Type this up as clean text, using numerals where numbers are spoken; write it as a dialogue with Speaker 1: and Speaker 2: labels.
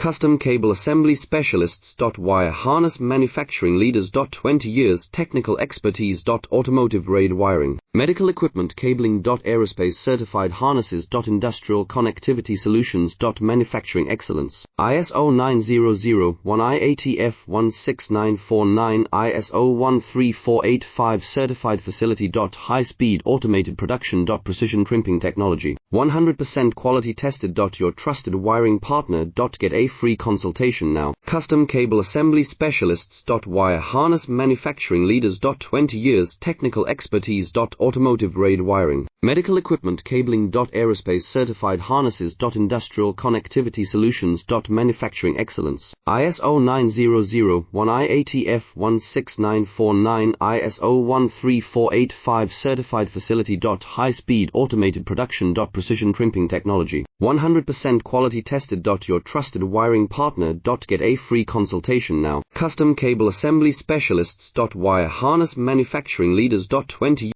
Speaker 1: Custom Cable Assembly Specialists. Wire Harness Manufacturing Leaders. 20 years Technical Expertise. Automotive grade wiring, medical equipment cabling. Aerospace certified harnesses. Industrial connectivity solutions. Manufacturing excellence. ISO 9001 IATF 16949 ISO 13485 certified facility. High speed automated production. Precision crimping technology, 100% quality tested. Your trusted wiring partner. Get a free consultation now. Custom Cable Assembly Specialists. Wire Harness Manufacturing Leaders. 20 years Technical Expertise. Automotive grade wiring, medical equipment cabling. Aerospace certified harnesses. Industrial connectivity solutions. Manufacturing excellence. ISO 9001 IATF 16949 ISO 13485 certified facility. High speed automated production. Precision crimping technology, 100% quality tested. Your trusted wiring partner. Get a free consultation now. Custom Cable Assembly Specialists. Wire Harness Manufacturing Leaders. 20